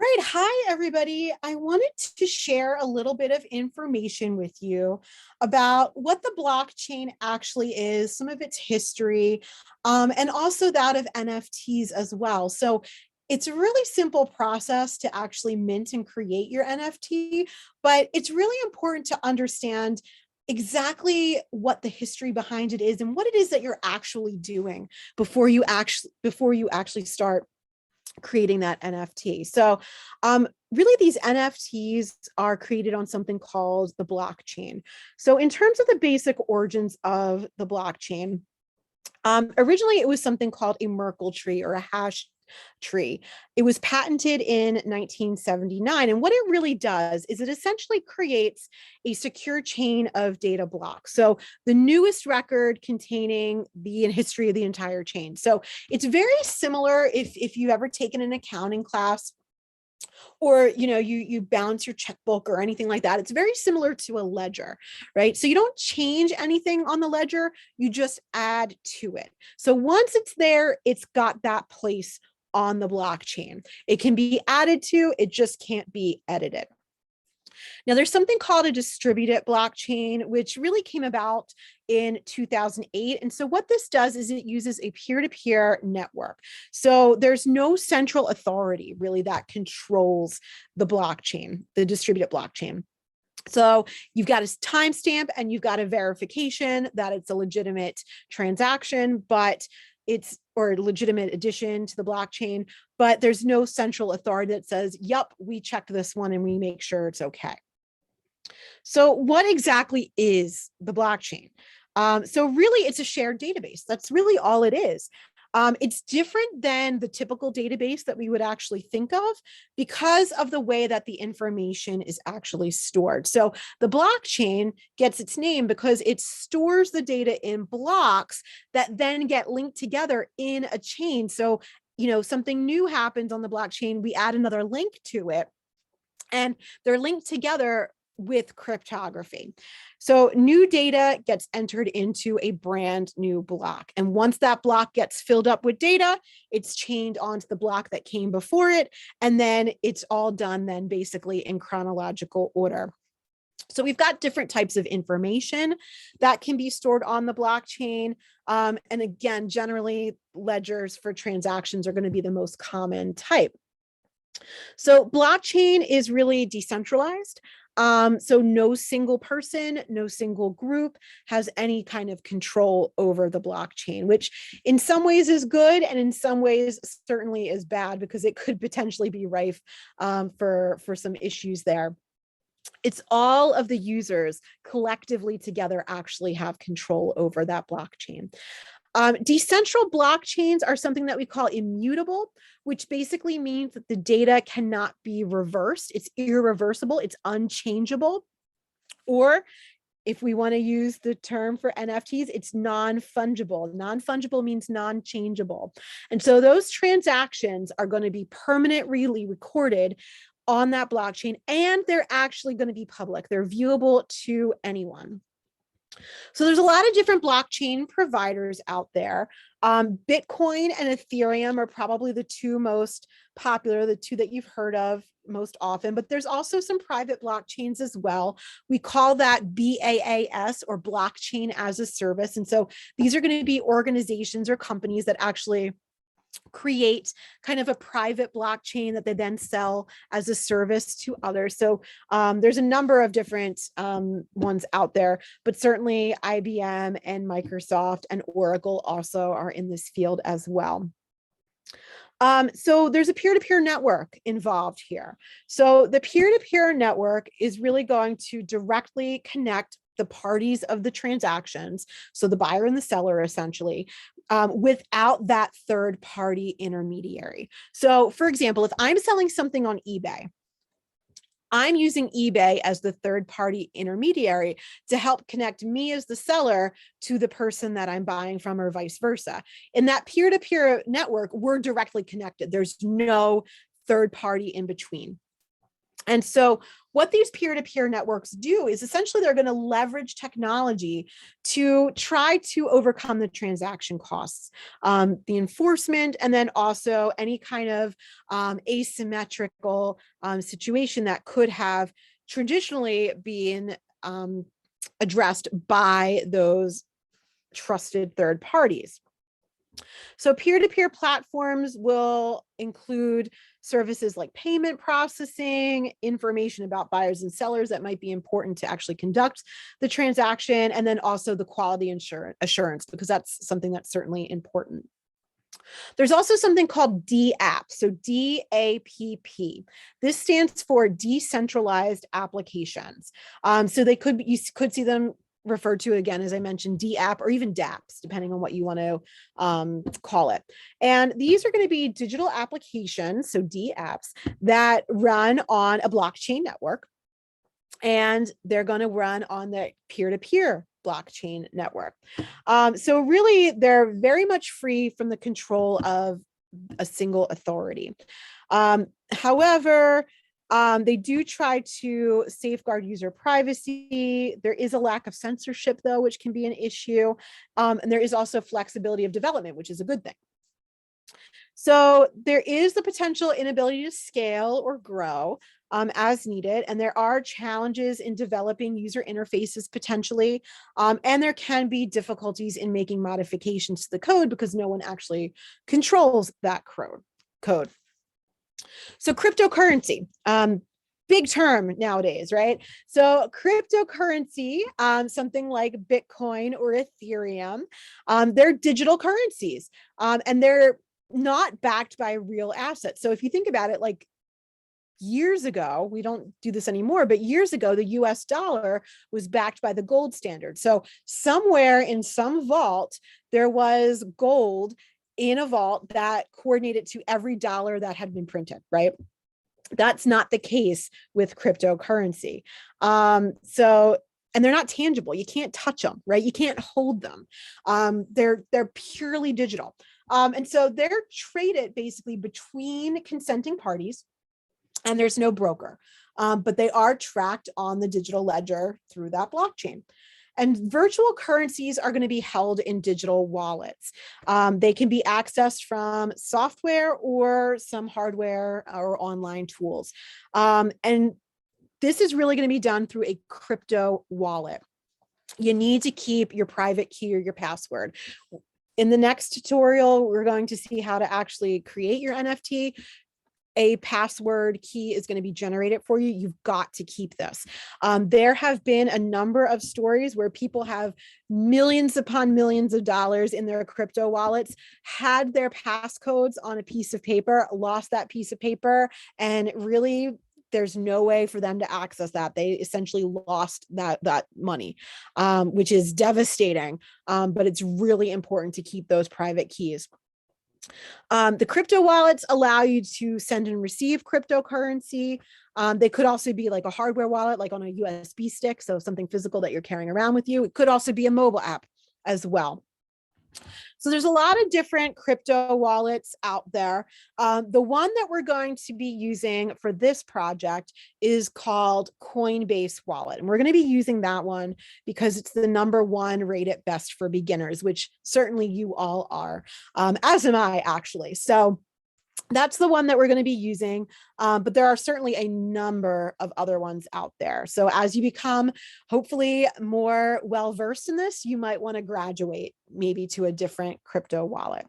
Right. Hi, everybody. I wanted to share a little bit of information with you about what the blockchain actually is, some of its history, and also that of NFTs as well. So it's a really simple process to actually mint and create your NFT, but it's really important to understand exactly what the history behind it is and what it is that you're actually doing before you actually start creating that NFT. So really these NFTs are created on something called the blockchain. So in terms of the basic origins of the blockchain, originally it was something called a Merkle tree or a hash tree. It was patented in 1979. And what it really does is it essentially creates a secure chain of data blocks. So the newest record containing the history of the entire chain. So it's very similar if you've ever taken an accounting class or you balance your checkbook or anything like that. It's very similar to a ledger, right? So you don't change anything on the ledger, you just add to it. So once it's there, it's got that place on the blockchain. It can be added to, it just can't be edited. Now, there's something called a distributed blockchain, which really came about in 2008. And so what this does is it uses a peer-to-peer network. So there's no central authority really that controls the blockchain, the distributed blockchain. So you've got a timestamp and you've got a verification that it's a legitimate transaction, but it's or legitimate addition to the blockchain, but there's no central authority that says, yep, we checked this one and we make sure it's okay. So what exactly is the blockchain? So really it's a shared database. That's really all it is. It's different than the typical database that we would actually think of because of the way that the information is actually stored. So the blockchain gets its name because it stores the data in blocks that then get linked together in a chain. So, something new happens on the blockchain, we add another link to it, and they're linked together with cryptography. So new data gets entered into a brand new block. And once that block gets filled up with data, it's chained onto the block that came before it. And then it's all done then basically in chronological order. So we've got different types of information that can be stored on the blockchain. And again, generally ledgers for transactions are going to be the most common type. So blockchain is really decentralized. So no single person, no single group has any kind of control over the blockchain, which in some ways is good and in some ways certainly is bad because it could potentially be rife for some issues there. It's all of the users collectively together actually have control over that blockchain. Decentral blockchains are something that we call immutable, which basically means that the data cannot be reversed. It's irreversible, it's unchangeable. Or if we want to use the term for NFTs, it's non-fungible. Non-fungible means non-changeable. And so those transactions are going to be permanently recorded on that blockchain, and they're actually going to be public. They're viewable to anyone. So there's a lot of different blockchain providers out there. Bitcoin and Ethereum are probably the two most popular, the two that you've heard of most often, but there's also some private blockchains as well. We call that BaaS or blockchain as a service. And so these are going to be organizations or companies that actually create kind of a private blockchain that they then sell as a service to others. So there's a number of different ones out there, but certainly IBM and Microsoft and Oracle also are in this field as well. So there's a peer-to-peer network involved here. So the peer-to-peer network is really going to directly connect the parties of the transactions, so the buyer and the seller essentially, without that third party intermediary. So for example, if I'm selling something on eBay, I'm using eBay as the third party intermediary to help connect me as the seller to the person that I'm buying from or vice versa. In that peer-to-peer network, we're directly connected. There's no third party in between. And so what these peer-to-peer networks do is essentially they're going to leverage technology to try to overcome the transaction costs, the enforcement, and then also any kind of asymmetrical situation that could have traditionally been addressed by those trusted third parties. So peer-to-peer platforms will include services like payment processing, information about buyers and sellers that might be important to actually conduct the transaction, and then also the quality assurance, because that's something that's certainly important. There's also something called DApp, so DAPP. This stands for decentralized applications. So you could see them referred to again, as I mentioned, DApp or even DApps, depending on what you want to call it. And these are going to be digital applications, so DApps, that run on a blockchain network. And they're going to run on the peer-to-peer blockchain network. So really, they're very much free from the control of a single authority. However, they do try to safeguard user privacy. There is a lack of censorship, though, which can be an issue. And there is also flexibility of development, which is a good thing. So there is the potential inability to scale or grow as needed. And there are challenges in developing user interfaces potentially. And there can be difficulties in making modifications to the code because no one actually controls that code. So cryptocurrency, big term nowadays, right? So cryptocurrency, something like Bitcoin or Ethereum, they're digital currencies, and they're not backed by real assets. So if you think about it, like years ago, we don't do this anymore, but years ago, the US dollar was backed by the gold standard. So somewhere in some vault, there was gold in a vault that coordinated to every dollar that had been printed, right? That's not the case with cryptocurrency. And they're not tangible. You can't touch them, right? You can't hold them. They're purely digital. And so they're traded basically between consenting parties, and there's no broker, but they are tracked on the digital ledger through that blockchain. And virtual currencies are going to be held in digital wallets. They can be accessed from software or some hardware or online tools. And this is really going to be done through a crypto wallet. You need to keep your private key or your password. In the next tutorial, we're going to see how to actually create your NFT. A password key is going to be generated for you. You've got to keep this. There have been a number of stories where people have millions upon millions of dollars in their crypto wallets, had their passcodes on a piece of paper, lost that piece of paper, and really there's no way for them to access that. They essentially lost that money, which is devastating. But it's really important to keep those private keys. The crypto wallets allow you to send and receive cryptocurrency. They could also be like a hardware wallet, like on a USB stick, so something physical that you're carrying around with you. It could also be a mobile app as well. So there's a lot of different crypto wallets out there. The one that we're going to be using for this project is called Coinbase Wallet. And we're going to be using that one because it's the #1 rated best for beginners, which certainly you all are, as am I actually. So that's the one that we're going to be using, but there are certainly a number of other ones out there. So as you become hopefully more well-versed in this, you might want to graduate maybe to a different crypto wallet.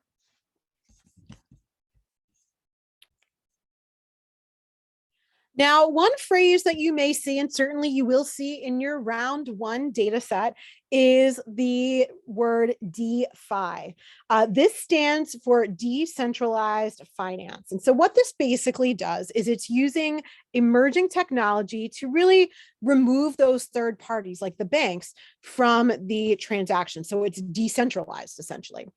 Now, one phrase that you may see, and certainly you will see in your round 1 data set, is the word DeFi. This stands for decentralized finance. And so what this basically does is it's using emerging technology to really remove those third parties like the banks from the transaction. So it's decentralized essentially.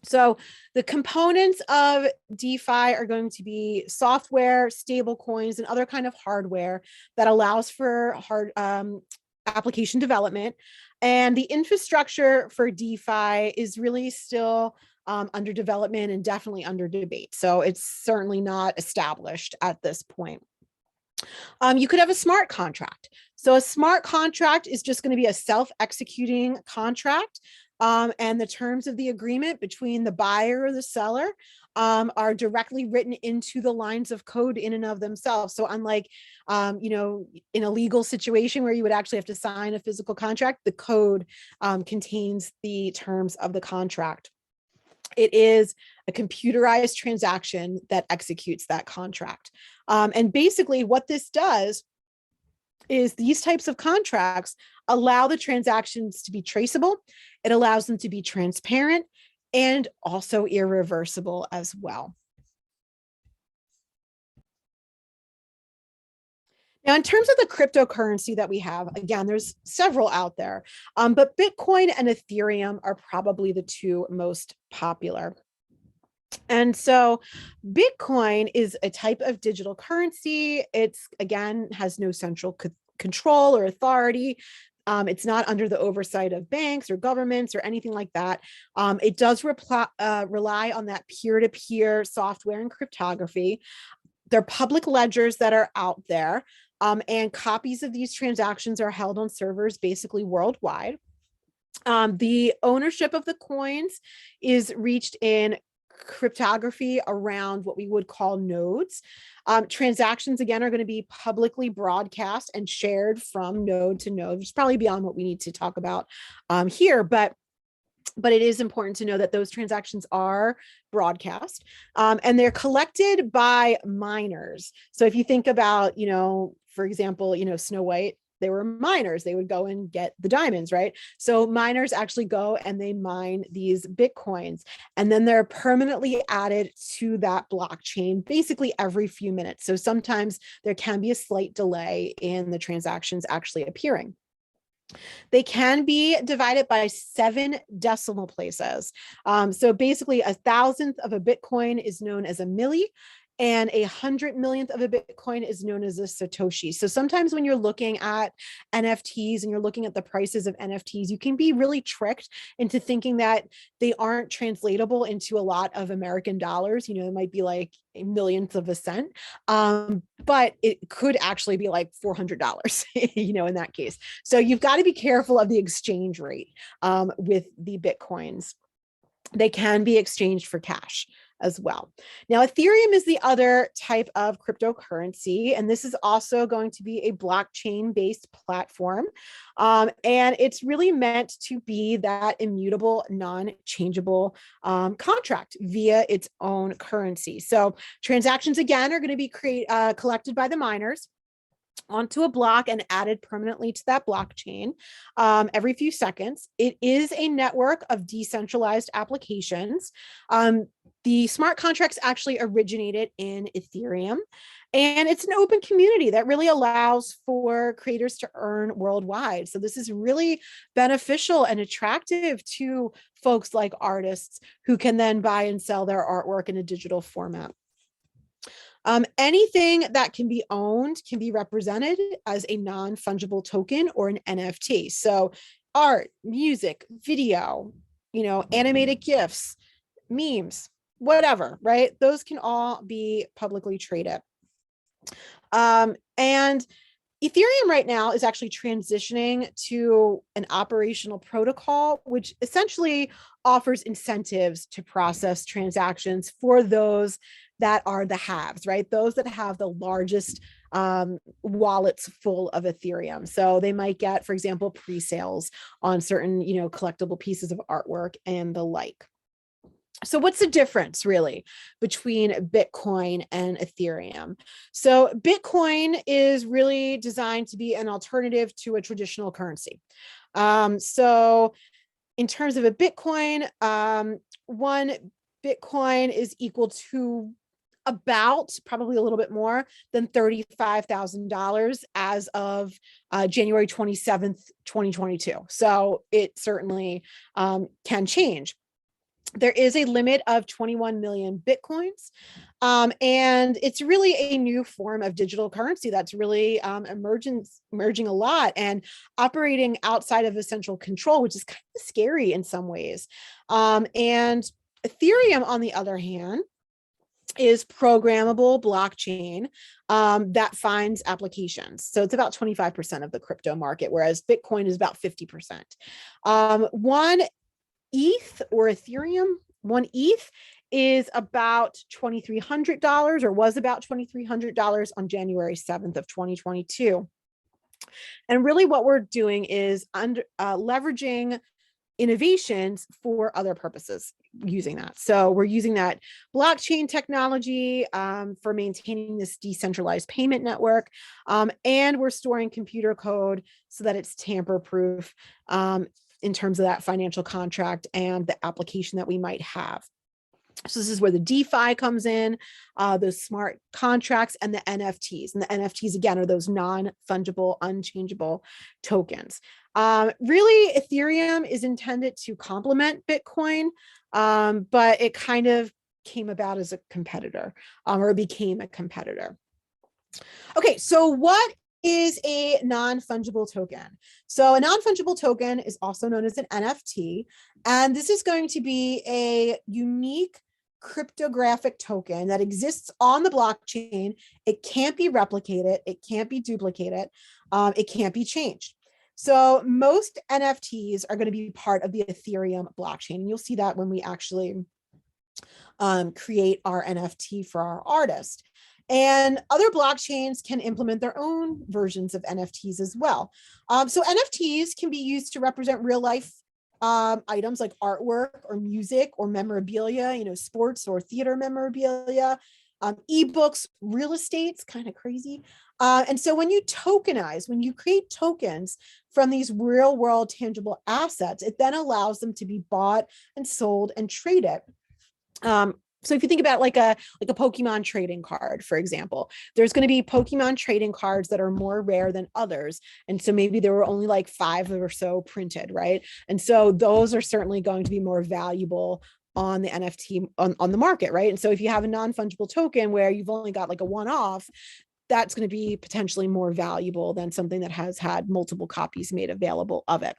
So the components of DeFi are going to be software, stable coins, and other kind of hardware that allows for application development. And the infrastructure for DeFi is really still under development and definitely under debate. So it's certainly not established at this point. You could have a smart contract. So a smart contract is just going to be a self-executing contract. And the terms of the agreement between the buyer or the seller are directly written into the lines of code in and of themselves. So unlike, in a legal situation where you would actually have to sign a physical contract, the code contains the terms of the contract. It is a computerized transaction that executes that contract. And basically what this does is these types of contracts allow the transactions to be traceable. It allows them to be transparent and also irreversible as well. Now, in terms of the cryptocurrency that we have, again, there's several out there, but Bitcoin and Ethereum are probably the two most popular. And so Bitcoin is a type of digital currency. It's, again, has no central control or authority. It's not under the oversight of banks or governments or anything like that. It does rely on that peer-to-peer software and cryptography. There are public ledgers that are out there, and copies of these transactions are held on servers basically worldwide. The ownership of the coins is reached in cryptography around what we would call nodes. Transactions, again, are going to be publicly broadcast and shared from node to node, which is probably beyond what we need to talk about here, but it is important to know that those transactions are broadcast, and they're collected by miners. So if you think about, for example, Snow White, they were miners. They would go and get the diamonds, right? So miners actually go and they mine these Bitcoins, and then they're permanently added to that blockchain basically every few minutes. So sometimes there can be a slight delay in the transactions actually appearing. They can be divided by 7 decimal places. So basically 1,000th of a Bitcoin is known as a milli, and 100 millionth of a Bitcoin is known as a Satoshi. So sometimes when you're looking at NFTs and you're looking at the prices of NFTs, you can be really tricked into thinking that they aren't translatable into a lot of American dollars. It might be like a millionth of a cent, but it could actually be like $400, in that case. So you've got to be careful of the exchange rate with the Bitcoins. They can be exchanged for cash as well. Now, Ethereum is the other type of cryptocurrency, and this is also going to be a blockchain-based platform. And it's really meant to be that immutable, non-changeable contract via its own currency. So transactions, again, are going to be collected by the miners onto a block and added permanently to that blockchain every few seconds. It is a network of decentralized applications. The smart contracts actually originated in Ethereum, and it's an open community that really allows for creators to earn worldwide. So this is really beneficial and attractive to folks like artists who can then buy and sell their artwork in a digital format. Anything that can be owned can be represented as a non-fungible token or an NFT. So art, music, video, animated GIFs, memes, whatever, right? Those can all be publicly traded. And Ethereum right now is actually transitioning to an operational protocol, which essentially offers incentives to process transactions for those that are the haves, right? Those that have the largest wallets full of Ethereum. So they might get, for example, pre-sales on certain, collectible pieces of artwork and the like. So what's the difference really between Bitcoin and Ethereum? So Bitcoin is really designed to be an alternative to a traditional currency. So in terms of a Bitcoin, one Bitcoin is equal to about probably a little bit more than $35,000 as of January 27th, 2022. So it certainly can change. There is a limit of 21 million Bitcoins. And it's really a new form of digital currency that's really emerging a lot and operating outside of a central control, which is kind of scary in some ways. And Ethereum, on the other hand, is programmable blockchain that finds applications. So it's about 25% of the crypto market, whereas Bitcoin is about 50%. One ETH or Ethereum, one ETH is about $2,300 or was about $2,300 on January 7th of 2022. And really what we're doing is leveraging innovations for other purposes using that. So we're using that blockchain technology for maintaining this decentralized payment network. And we're storing computer code so that it's tamper proof in terms of that financial contract and the application that we might have. So this is where the DeFi comes in, those smart contracts and the NFTs. And the NFTs, again, are those non-fungible, unchangeable tokens. Really, Ethereum is intended to complement Bitcoin, but it kind of came about as a competitor, or became a competitor. Okay, so what is a non-fungible token? So a non-fungible token is also known as an NFT, and this is going to be a unique cryptographic token that exists on the blockchain. It can't be replicated, it can't be duplicated, it can't be changed. So most NFTs are going to be part of the Ethereum blockchain, and you'll see that when we actually create our NFT for our artist. And other blockchains can implement their own versions of NFTs as well. So NFTs can be used to represent real life items like artwork or music or memorabilia, sports or theater memorabilia, ebooks, real estate's kind of crazy. And so when you tokenize, when you create tokens from these real world tangible assets, it then allows them to be bought and sold and traded. So if you think about like a Pokemon trading card, for example, there's going to be Pokemon trading cards that are more rare than others. And so maybe there were only like 5 or so printed, right? And so those are certainly going to be more valuable on the NFT on the market, right? And so if you have a non-fungible token where you've only got like a one-off, that's going to be potentially more valuable than something that has had multiple copies made available of it.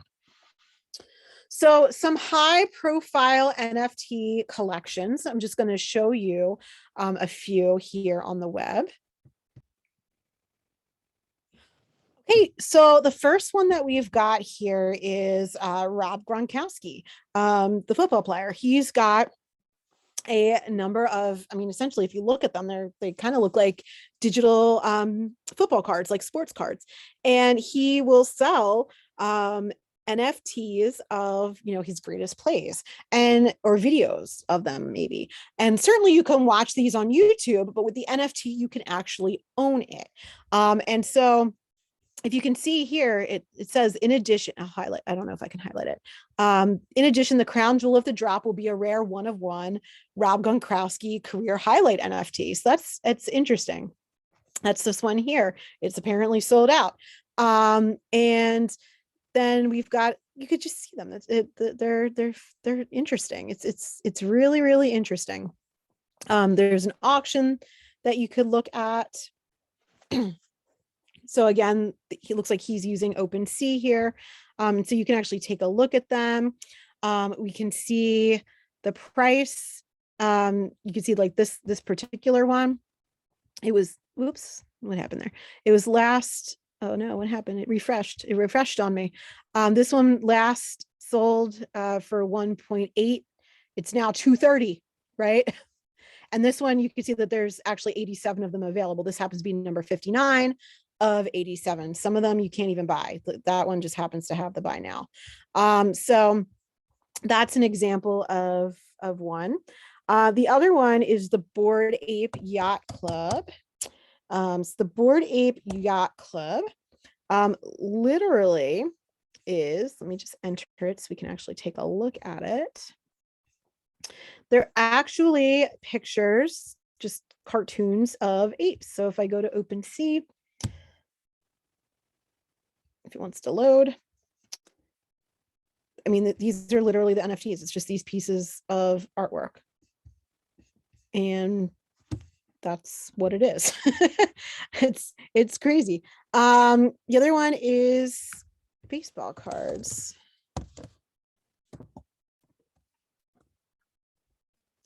So some high profile NFT collections. I'm just going to show you a few here on the web. Okay, so the first one that we've got here is Rob Gronkowski, the football player. He's got a number of, essentially, if you look at them, they kind of look like digital football cards, like sports cards. And he will sell NFTs of his greatest plays or videos of them maybe. And certainly you can watch these on YouTube, but with the NFT you can actually own it. And so if you can see here, it says, in addition, I'll highlight, I don't know if I can highlight it. In addition, the crown jewel of the drop will be a rare one of one Rob Gronkowski career highlight NFT. So it's interesting. That's this one here. It's apparently sold out. And then we've got, you could just see them. They're interesting. It's really, really interesting. There's an auction that you could look at. So again, he looks like he's using OpenSea here. So you can actually take a look at them. We can see the price. You can see like this particular one. It was, oops, what happened there? It was last, oh no, what happened? It refreshed on me. This one last sold for 1.8. It's now 230, right? And this one, you can see that there's actually 87 of them available. This happens to be number 59 of 87. Some of them you can't even buy. That one just happens to have the buy now. So that's an example of one. The other one is the Bored Ape Yacht Club. So the Bored Ape Yacht Club literally is, let me just enter it so we can actually take a look at it. They're actually pictures, just cartoons of apes. So if I go to OpenSea, if it wants to load, these are literally the NFTs. It's just these pieces of artwork. And that's what it is. It's crazy. The other one is baseball cards.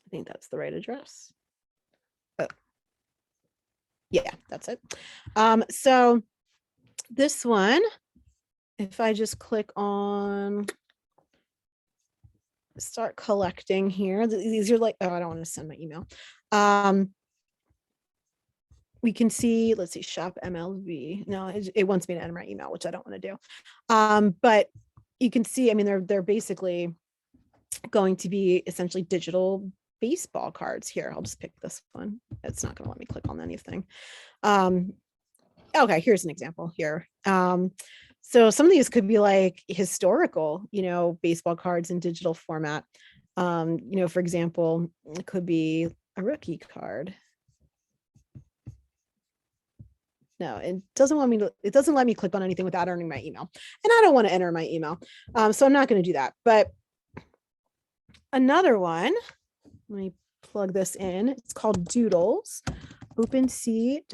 I think that's the right address. Yeah, that's it. So this one, if I just click on start collecting here, these are like, oh, I don't want to send my email. We can see, let's see, shop MLV. No, it wants me to enter my email, which I don't want to do. But you can see, I mean, they're basically going to be essentially digital baseball cards here. I'll just pick this one. It's not going to let me click on anything. Okay, here's an example here. So some of these could be like historical, baseball cards in digital format. For example, it could be a rookie card. No, it doesn't let me click on anything without entering my email. And I don't want to enter my email. So I'm not going to do that. But another one, let me plug this in. It's called Doodles, OpenSea.io.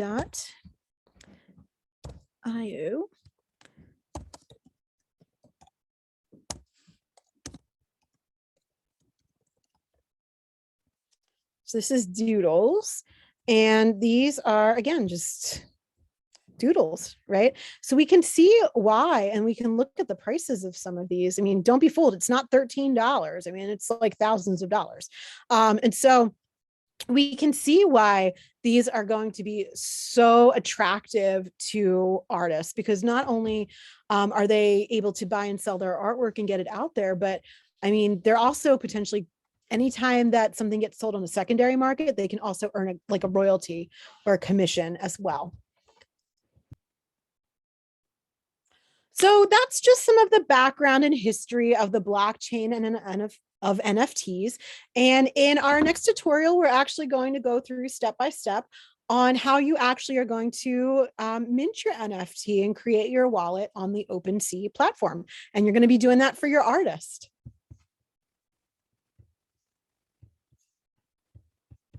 So this is Doodles. And these are, again, just doodles, right? So we can see why, and we can look at the prices of some of these. I mean, don't be fooled. It's not $13. I mean, it's like thousands of dollars. And so we can see why these are going to be so attractive to artists, because not only are they able to buy and sell their artwork and get it out there, but I mean, they're also potentially, anytime that something gets sold on a secondary market, they can also earn a royalty or a commission as well. So that's just some of the background and history of the blockchain and of NFTs. And in our next tutorial, we're actually going to go through step by step on how you actually are going to mint your NFT and create your wallet on the OpenSea platform. And you're going to be doing that for your artist.